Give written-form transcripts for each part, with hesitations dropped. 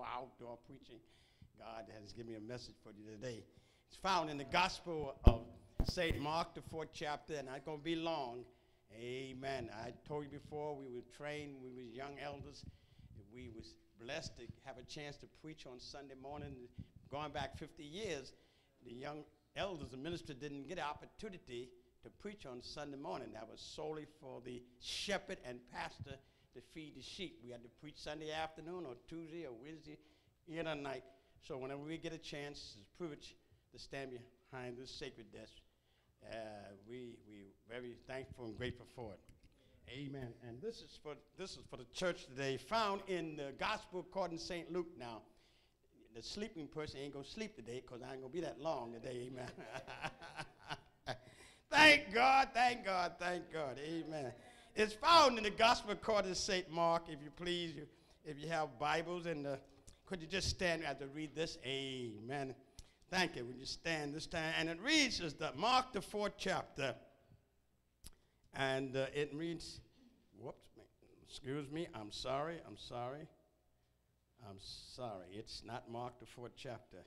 outdoor preaching. God has given me a message for you today. It's found in the Gospel of St. Mark, the 4th chapter, and not going to be long. Amen. I told you before, we were trained, we were young elders. We was blessed to have a chance to preach on Sunday morning. Going back 50 years, the young elders and ministers didn't get an opportunity to preach on Sunday morning. That was solely for the shepherd and pastor to feed the sheep. We had to preach Sunday afternoon or Tuesday or Wednesday in the night. So whenever we get a chance, it's a privilege to stand behind this sacred desk. We very thankful and grateful for it. Amen. And this is for the church today, found in the Gospel according to St. Luke. Now, the sleeping person ain't gonna sleep today because I ain't gonna be that long today. Amen. Thank God, thank God, thank God. Amen. It's found in the Gospel according to St. Mark, if you please, if you have Bibles, and could you just stand as I read this? Amen. Thank you. Would you stand this time? And it reads as the Mark, the 4th chapter. And it reads, whoops, excuse me, I'm sorry. It's not Mark, the 4th chapter.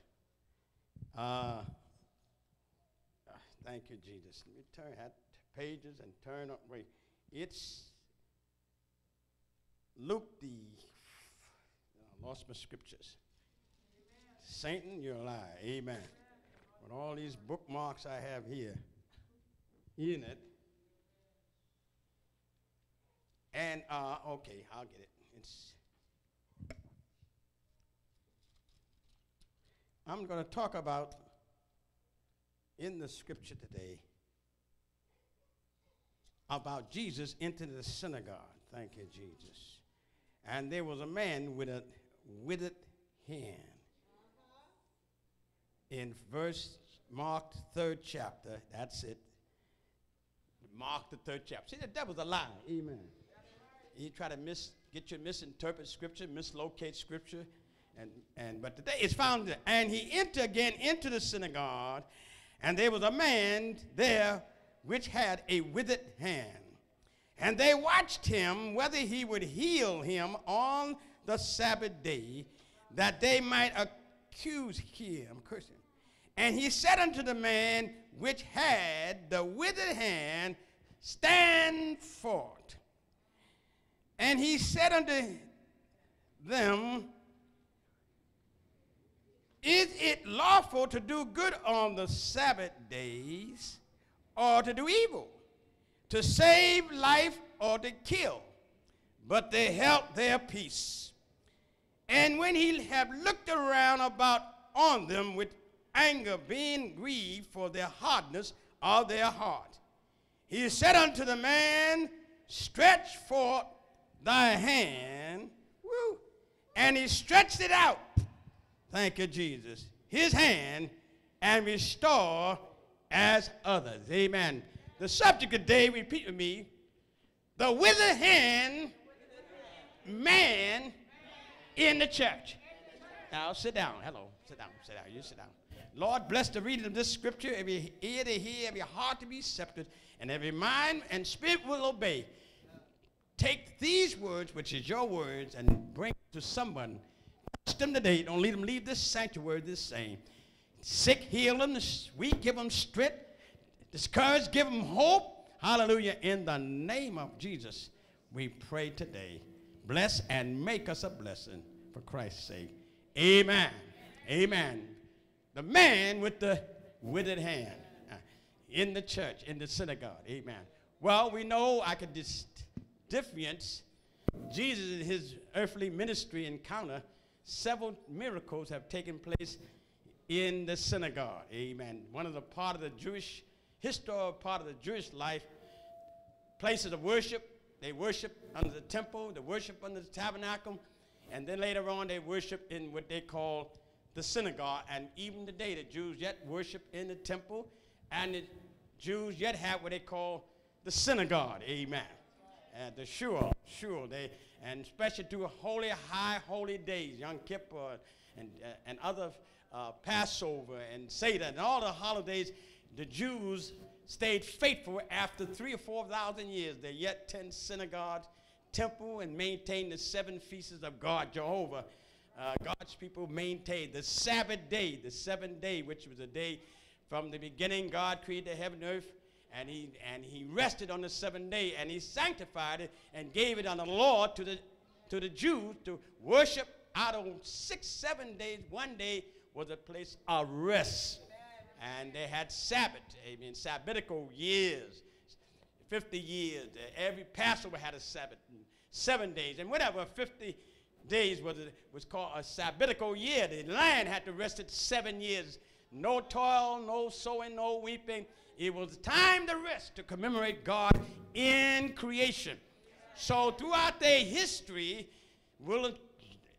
Thank you, Jesus. Let me turn that pages and turn up. Wait, it's Luke I lost my scriptures. Amen. Satan, you're a liar. Amen. Amen. With all these bookmarks I have here in it. And, okay, I'll get it. I'm going to talk about, in the scripture today, about Jesus entering the synagogue. Thank you, Jesus. And there was a man with a withered hand. In Mark, the 3rd chapter, that's it. Mark, the 3rd chapter. See, the devil's a lie. Amen. He try to get you to misinterpret scripture, mislocate scripture. But today it's found there. And he entered again into the synagogue, and there was a man there which had a withered hand. And they watched him whether he would heal him on the Sabbath day, that they might accuse him. And he said unto the man which had the withered hand, stand forth. And he said unto them, is it lawful to do good on the Sabbath days, or to do evil, to save life or to kill? But they held their peace. And when he had looked around about on them with anger, being grieved for their hardness of their heart, he said unto the man, stretch forth thy hand. Woo. And he stretched it out. Thank you, Jesus. His hand, and restore as others. Amen. The subject of the day, repeat with me, the withered hand man in the church. Now sit down. Hello. Sit down. You sit down. Lord, bless the reading of this scripture, every ear to hear, every heart to be receptive, and every mind and spirit will obey. Take these words, which is your words, and bring to someone. Touch them today. Don't let them leave this sanctuary the same. Sick, heal them. Weak, give them strength. Discouraged, give them hope. Hallelujah. In the name of Jesus, we pray today. Bless and make us a blessing for Christ's sake. Amen. Amen. The man with the withered hand in the church, in the synagogue. Amen. Well, we know I could difference Jesus in his earthly ministry encounter. Several miracles have taken place in the synagogue. Amen. One of the part of the Jewish history, part of the Jewish life, places of worship. They worship under the temple, they worship under the tabernacle, and then later on they worship in what they call the synagogue. And even today the Jews yet worship in the temple, and the Jews yet have what they call the synagogue. Amen. The shul, and especially to high holy days, Yom Kippur, and other Passover and Seder, and all the holidays, the Jews stayed faithful after 3,000 or 4,000 years. They yet tend synagogues, temple, and maintain the 7 feasts of God, Jehovah. God's people maintained the Sabbath day, the seventh day, which was a day from the beginning. God created the heaven and earth, and he rested on the seventh day, and he sanctified it and gave it unto the Lord to the Jews to worship out of 6, 7 days. One day was a place of rest. And they had Sabbath, amen, Sabbatical years, 50 years. Every Passover had a Sabbath, 7 days. And whatever, 50 days was called a Sabbatical year. The land had to rest it 7 years. No toil, no sowing, no weeping. It was time to rest, to commemorate God in creation. So throughout their history,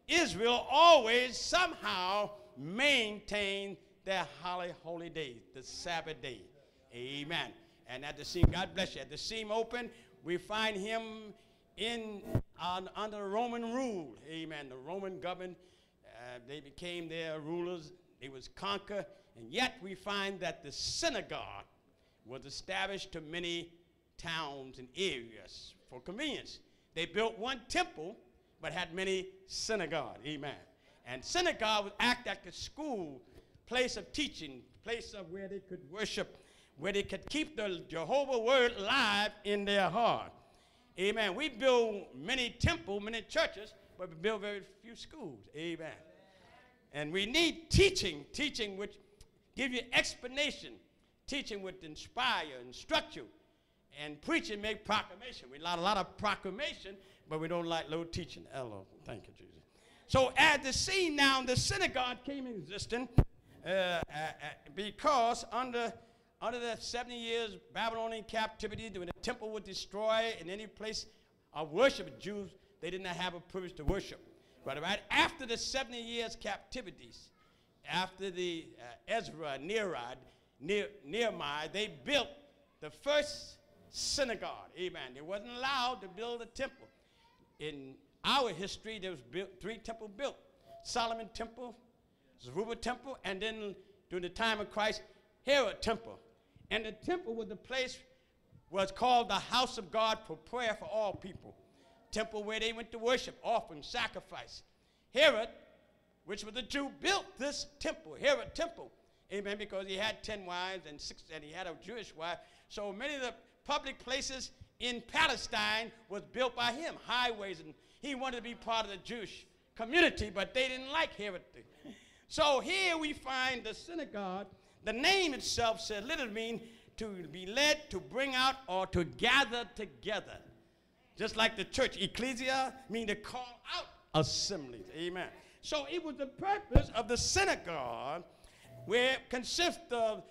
Israel always somehow maintained their holy day, the Sabbath day. Amen. And at the seam, God bless you, at the seam open, we find him under Roman rule. Amen. The Roman government, they became their rulers. They was conquered. And yet we find that the synagogue was established to many towns and areas for convenience. They built one temple, but had many synagogues. Amen. And synagogue would act like a school, place of teaching, place of where they could worship, where they could keep the Jehovah word alive in their heart. Amen. We build many temples, many churches, but we build very few schools. Amen. And we need teaching which give you explanation, teaching would inspire, instruct you, and preaching make proclamation. We like a lot of proclamation, but we don't like little teaching. Hello. Thank you, Jesus. So at the scene now, the synagogue came in existence because under the 70 years Babylonian captivity, when the temple was destroyed in any place of worship of Jews, they did not have a privilege to worship. But right after the 70 years captivities, after the Ezra, Nehemiah, they built the first synagogue. Amen. They wasn't allowed to build a temple. In our history, there was 3 temples built. Solomon Temple, Zerubbabel Temple, and then during the time of Christ, Herod Temple. And the temple was the place was called the house of God for prayer for all people. Temple where they went to worship, offering, sacrifice. Herod, which was a Jew, built this temple, Herod Temple. Amen, because he had 10 wives and he had a Jewish wife. So many of the public places in Palestine was built by him, highways, and he wanted to be part of the Jewish community, but they didn't like Herod. So here we find the synagogue. The name itself says literally mean to be led, to bring out, or to gather together. Just like the church, ecclesia, mean to call out assemblies. Amen. So it was the purpose of the synagogue, where it consists of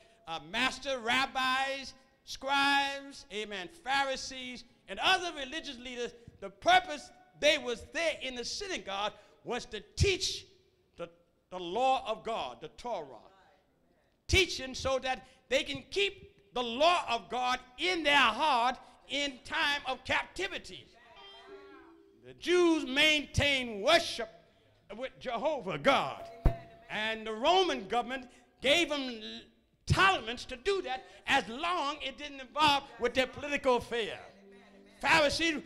master rabbis, scribes, amen, Pharisees, and other religious leaders. The purpose they was there in the synagogue was to teach the law of God, the Torah. Teaching so that they can keep the law of God in their heart in time of captivity. The Jews maintained worship with Jehovah God. And the Roman government gave them tolerance to do that as long as it didn't involve with their political affairs. Pharisees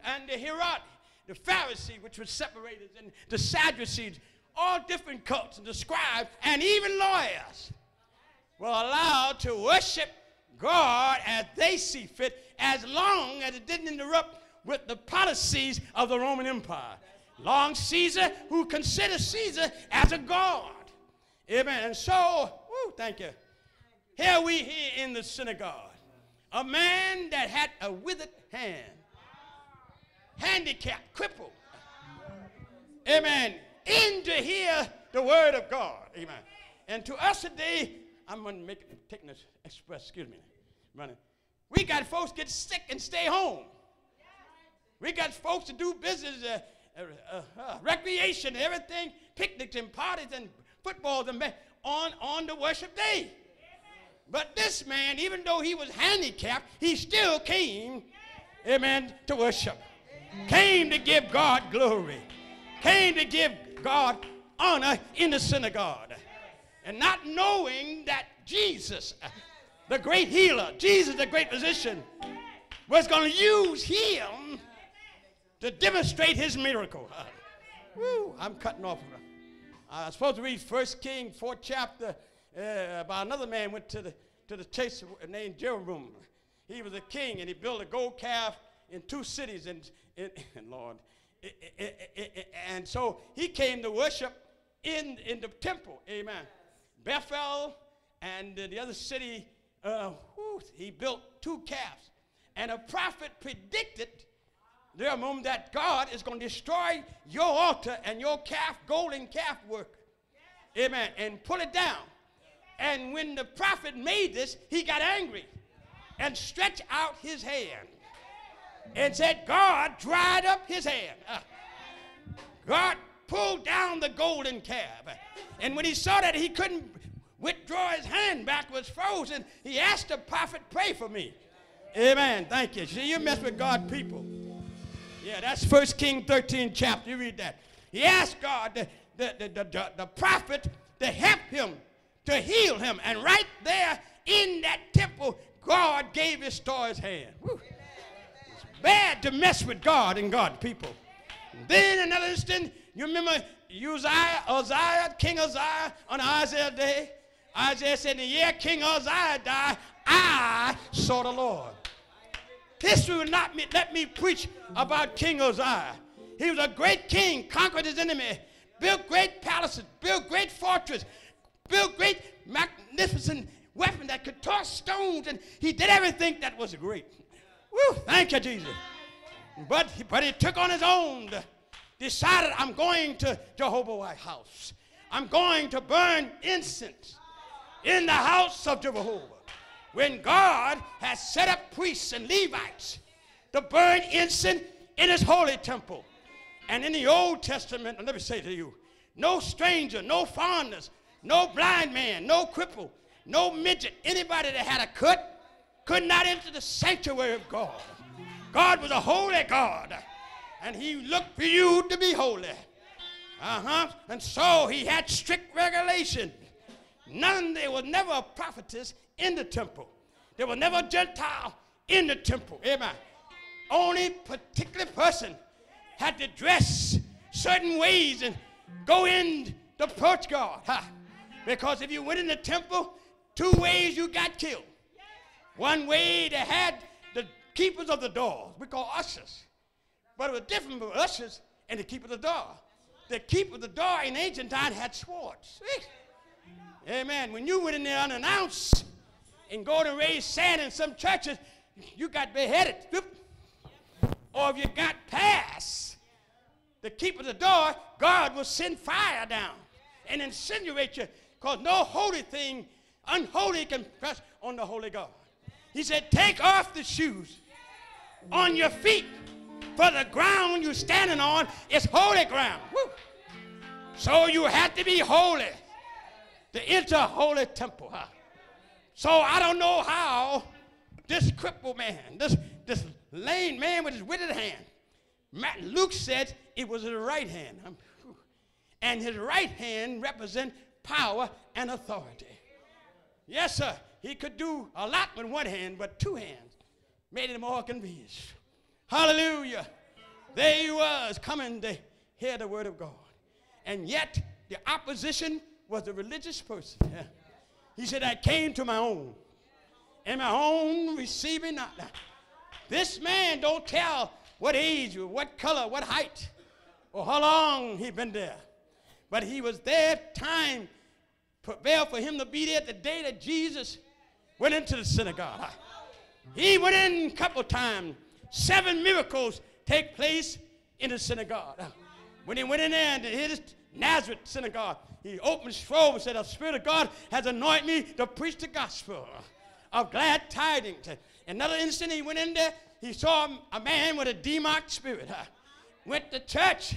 and the Herod, the Pharisees, which was separated, and the Sadducees, all different cults, and the scribes, and even lawyers were allowed to worship God as they see fit, as long as it didn't interrupt with the policies of the Roman Empire. Long Caesar, who considered Caesar as a god. Amen. And so, thank you. Here in the synagogue, a man that had a withered hand, handicapped, crippled. Amen. In to hear the word of God. Amen. And to us today, I'm going to take this express, excuse me, running. We got folks get sick and stay home. We got folks to do business, recreation, everything, picnics and parties and footballs and on the worship day. But this man, even though he was handicapped, he still came, amen, to worship. Came to give God glory. Came to give God honor in the synagogue. And not knowing that Jesus, the great healer, Jesus, the great physician, was going to use him to demonstrate his miracle. Woo, I'm cutting off. I was supposed to read 1 Kings 4th chapter about another man went to the chase named Jeroboam. He was a king, and he built a gold calf in 2 cities, and Lord, and so he came to worship in the temple. Amen. Bethel and the other city, he built 2 calves, and a prophet predicted there a moment that God is going to destroy your altar and your golden calf work. Amen. And pull it down. And when the prophet made this, he got angry and stretched out his hand and said, God dried up his hand. God pulled down the golden calf. And when he saw that he couldn't withdraw his hand back, was frozen, he asked the prophet, pray for me. Amen. Thank you. See, you mess with God people. Yeah, that's 1 Kings 13 chapter. You read that. He asked God, the prophet, to help him, to heal him. And right there in that temple, God gave his star his hand. Woo. It's bad to mess with God and God people. Then another instant, you remember Uzziah, King Uzziah, on Isaiah's day? Isaiah said, in the year King Uzziah died, I saw the Lord. History will not let me preach about King Uzziah. He was a great king, conquered his enemy, built great palaces, built great fortresses, built great magnificent weapons that could toss stones, and he did everything that was great. Woo, thank you, Jesus. But he took on his own, decided, I'm going to Jehovah's house. I'm going to burn incense in the house of Jehovah. When God has set up priests and Levites to burn incense in his holy temple. And in the Old Testament, let me say to you, no stranger, no foreigners, no blind man, no cripple, no midget, anybody that had a cut could not enter the sanctuary of God. God was a holy God, and he looked for you to be holy. And so he had strict regulation. There was never a prophetess in the temple. There was never a Gentile in the temple. Amen. Only particular person had to dress certain ways and go in to approach God. Because if you went in the temple, 2 ways you got killed. One way they had the keepers of the doors. We call ushers. But it was different from ushers and the keeper of the door. The keeper of the door in ancient times had swords. Amen. When you went in there unannounced and go to raise sand in some churches, you got beheaded. Or if you got past the keeper of the door, God will send fire down and insinuate you, because no holy thing, unholy, can press on the holy God. He said, take off the shoes on your feet, for the ground you're standing on is holy ground. Woo. So you have to be holy to enter a holy temple. So I don't know how this crippled man, this lame man with his withered hand, Luke said it was his right hand. And his right hand represents power and authority. Yes, sir. He could do a lot with one hand, but 2 hands made it more convenient. Hallelujah. There he was coming to hear the word of God. And yet the opposition was a religious person. Yeah. He said, I came to my own, and my own receive me not. This man don't tell what age or what color, what height, or how long he been there. But he was there, time prevailed for him to be there the day that Jesus went into the synagogue. He went in a couple times. 7 miracles take place in the synagogue. When he went in there and his Nazareth synagogue, he opened his robe and said, the Spirit of God has anointed me to preach the gospel of glad tidings. Another instant he went in there, he saw a man with a demonic spirit. Went to church.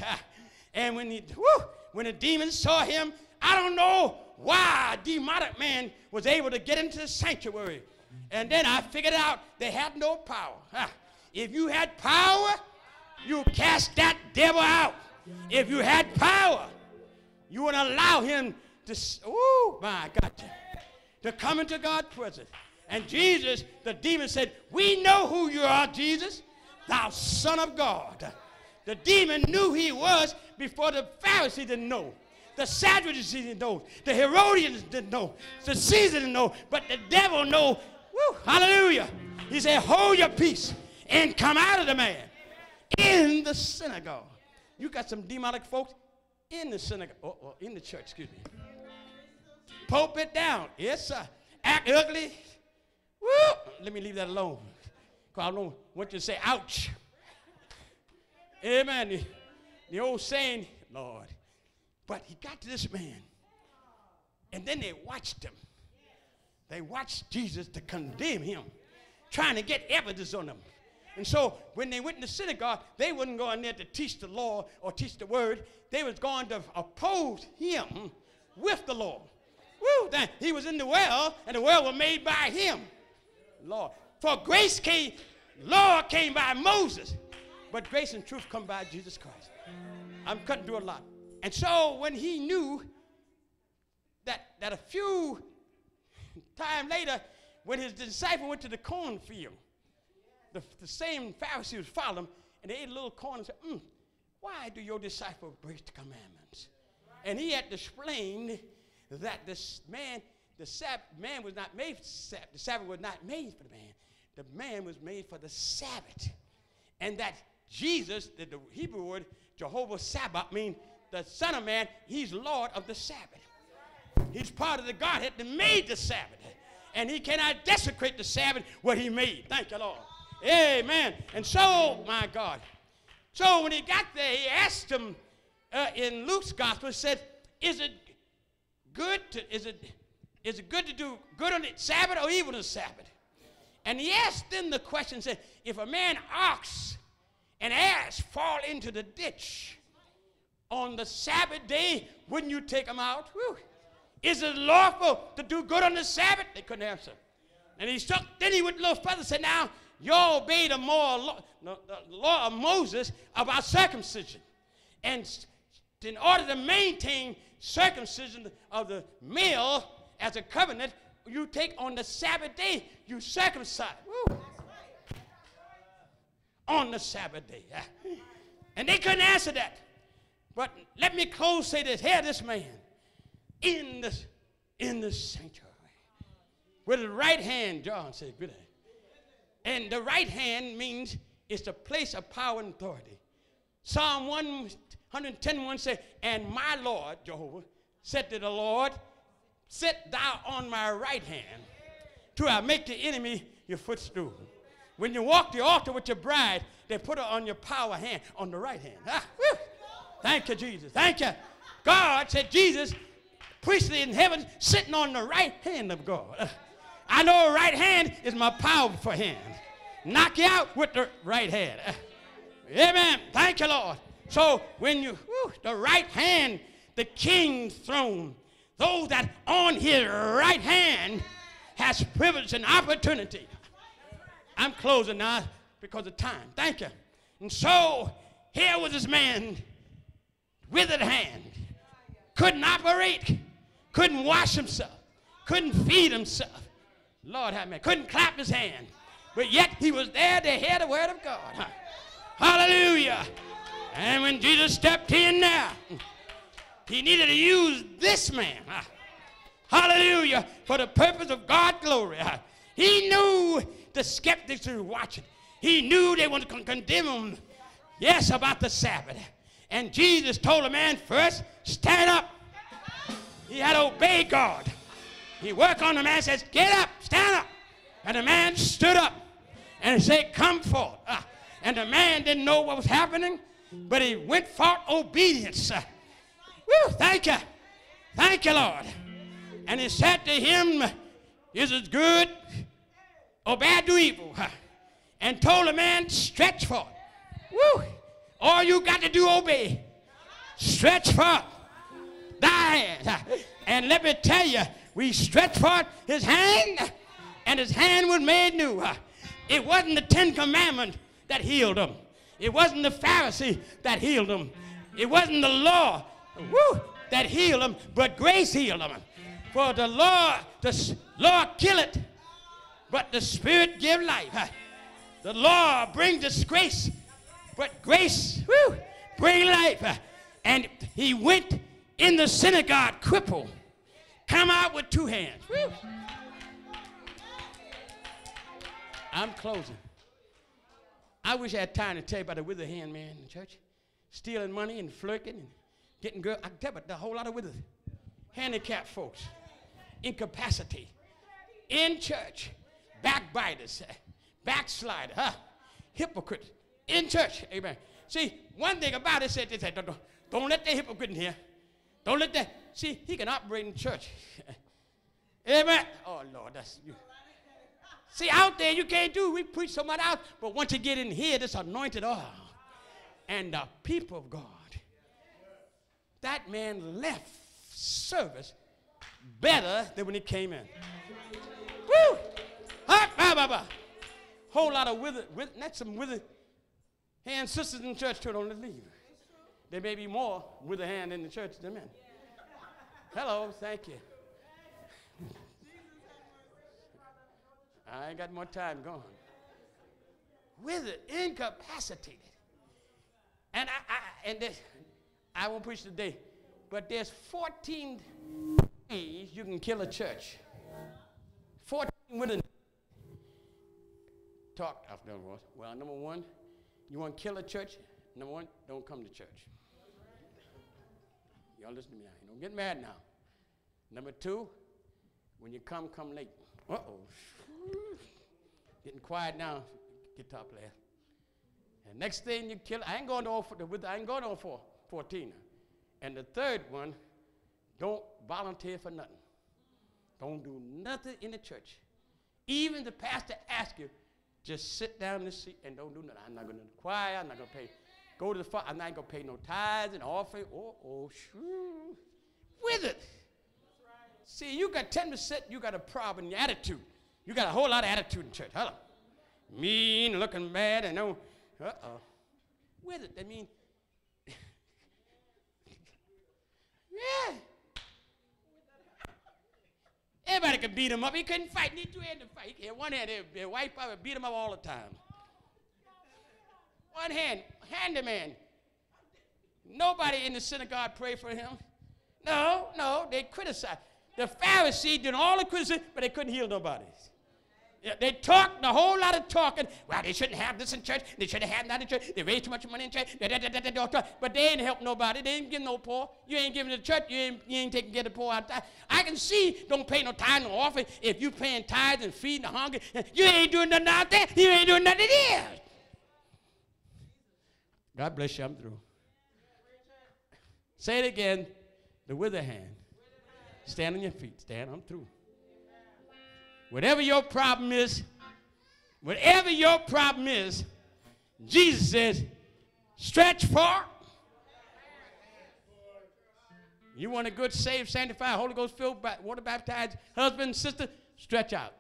And when the demons saw him, I don't know why a demonic man was able to get into the sanctuary. And then I figured out they had no power. If you had power, you cast that devil out. If you had power, you would allow him to, to come into God's presence. And Jesus, the demon said, we know who you are, Jesus, thou Son of God. The demon knew he was before the Pharisees didn't know. The Sadducees didn't know. The Herodians didn't know. The Caesar didn't know. But the devil knew. Woo, hallelujah. He said, hold your peace and come out of the man in the synagogue. You got some demonic folks in the synagogue, in the church, excuse me. Pope it down. Yes, sir. Act ugly. Woo. Let me leave that alone. Because I don't want you to say, ouch. Amen. The old saying, Lord. But he got to this man. And then they watched him. They watched Jesus to condemn him, trying to get evidence on him. And so when they went in the synagogue, they wasn't going there to teach the law or teach the word. They was going to oppose him with the law. Woo, he was in the world, and the world was made by him. Lord. For grace came, law came by Moses, but grace and truth come by Jesus Christ. I'm cutting through a lot. And so when he knew that a few time later, when his disciple went to the cornfield, the same Pharisees followed him, and they ate a little corn and said, why do your disciples break the commandments? And he had to explain that this man, the man was not made for the Sabbath. The Sabbath was not made for the man. The man was made for the Sabbath. And that Jesus, the Hebrew word, Jehovah Sabbath, means the Son of Man, he's Lord of the Sabbath. He's part of the Godhead that made the Sabbath. And he cannot desecrate the Sabbath what he made. Thank you, Lord. Amen. And so, my God, so when he got there, he asked him in Luke's gospel, he said, is it good to do good on the Sabbath or evil on the Sabbath? And he asked them the question, said, if a man ox and ass fall into the ditch on the Sabbath day, wouldn't you take them out? Whew. Is it lawful to do good on the Sabbath? They couldn't answer. And then he went a little further and said, now, you obey the law of Moses about circumcision. And in order to maintain circumcision of the male as a covenant, you take on the Sabbath day, you circumcise. Woo. On the Sabbath day. And they couldn't answer that. But let me close say this. Here this man in the sanctuary with his right hand, John said, good. And the right hand means it's the place of power and authority. Psalm 110:1 says, and my Lord, Jehovah, said to the Lord, sit thou on my right hand till I make the enemy your footstool. When you walk the altar with your bride, they put her on your power hand, on the right hand. Ah, woo. Thank you, Jesus. Thank you. God said, Jesus, priestly in heaven, sitting on the right hand of God. I know right hand is my powerful hand. Knock you out with the right hand. Amen. Thank you, Lord. So when you, the right hand, the king's throne, those that on his right hand has privilege and opportunity. I'm closing now because of time. Thank you. And so here was this man, withered hand, couldn't operate, couldn't wash himself, couldn't feed himself. Lord have mercy. Couldn't clap his hand. But yet he was there to hear the word of God. Hallelujah. And when Jesus stepped in there, he needed to use this man. Hallelujah. For the purpose of God's glory. He knew the skeptics were watching. He knew they wanted to condemn him. Yes, about the Sabbath. And Jesus told the man first, stand up. He had to obey God. He worked on the man and says, get up, stand up. And the man stood up and he said, come forth. And the man didn't know what was happening, but he went forth obedience. Woo, thank you. Thank you, Lord. And he said to him, is it good or bad to evil? And told the man, stretch forth. Woo. All you got to do, obey. Stretch forth thy hand. And let me tell you, we stretched forth his hand, and his hand was made new. It wasn't the 10 Commandments that healed him. It wasn't the Pharisee that healed him. It wasn't the law that healed him, but grace healed him. For the law killeth, but the Spirit give life. The law brings disgrace, But grace, woo, bring life. And he went in the synagogue crippled, come out with 2 hands. Woo. I'm closing. I wish I had time to tell you about the withered hand man in the church. Stealing money and flirting and getting girls. I can tell you about the whole lot of withered. Handicapped folks. Incapacity. In church. Backbiters. Backsliders. Hypocrites. In church. Amen. See, one thing about it, they said, don't let that hypocrite in here. Don't let that. See, he can operate in church. Amen. Oh, Lord, that's you. See, out there you can't do. We preach so much out. But once you get in here, this anointed oil and the people of God, that man left service better than when he came in. Woo! Whole lot of withered, not some withered hand sisters in church too. Don't let leave. There may be more withered hand in the church than men. Hello, thank you. I ain't got more time going. Withered, incapacitated. And I won't preach today, but there's 14 ways you can kill a church. 14 withered. Talk after that was. Well, number 1, you want to kill a church? Number 1, don't come to church. Y'all listen to me now. You don't get mad now. Number 2, when you come late. Uh-oh. Getting quiet now, guitar player. And next thing you kill, I ain't going to all 14. And the third one, don't volunteer for nothing. Don't do nothing in the church. Even the pastor asks you, just sit down in the seat and don't do nothing. I'm not going to choir, I'm not going to pay. Go to the front, I'm not going to pay no tithes and offering. Shoo. With it. See, you got 10%, you got a problem in your attitude. You got a whole lot of attitude in church. Hello. Mean, looking bad, and no. With it, I mean, yeah. Everybody could beat him up. He couldn't fight. He need 2 hands to fight. He had 1 hand. Their wife probably beat him up all the time. 1 hand, handyman. Nobody in the synagogue prayed for him. No, they criticized. The Pharisees did all the criticism, but they couldn't heal nobody. Yeah, they talked, a whole lot of talking. Well, they shouldn't have this in church. They shouldn't have that in church. They raised too much money in church. But they ain't helped nobody. They ain't give no poor. You ain't giving to the church. You ain't taking care of the poor out there. I can see don't pay no tithe, no offering. If you paying tithes and feeding the hungry, you ain't doing nothing out there. You ain't doing nothing here. God bless you. I'm through. Say it again. The withered hand. Stand on your feet. Stand. I'm through. Whatever your problem is, Jesus says, stretch forth. You want a good, saved, sanctified, Holy Ghost filled, water baptized husband, sister, stretch out.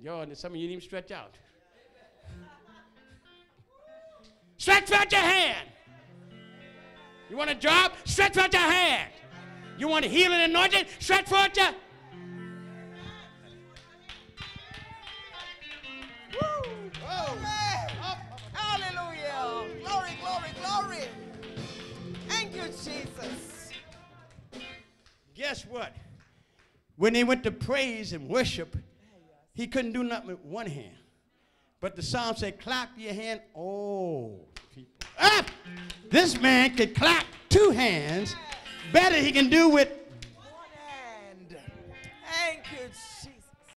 And some of you didn't even stretch out. Stretch out your hand. You want a job? Stretch out your hand. You want a healing anointing? Stretch forth your. Woo! Oh. Hallelujah! Glory, glory, glory! Thank you, Jesus. Guess what? When they went to praise and worship, he couldn't do nothing with 1 hand. But the psalm said, clap your hand. Oh, people. This man could clap 2 hands. Better he can do with 1 hand. Thank you, Jesus.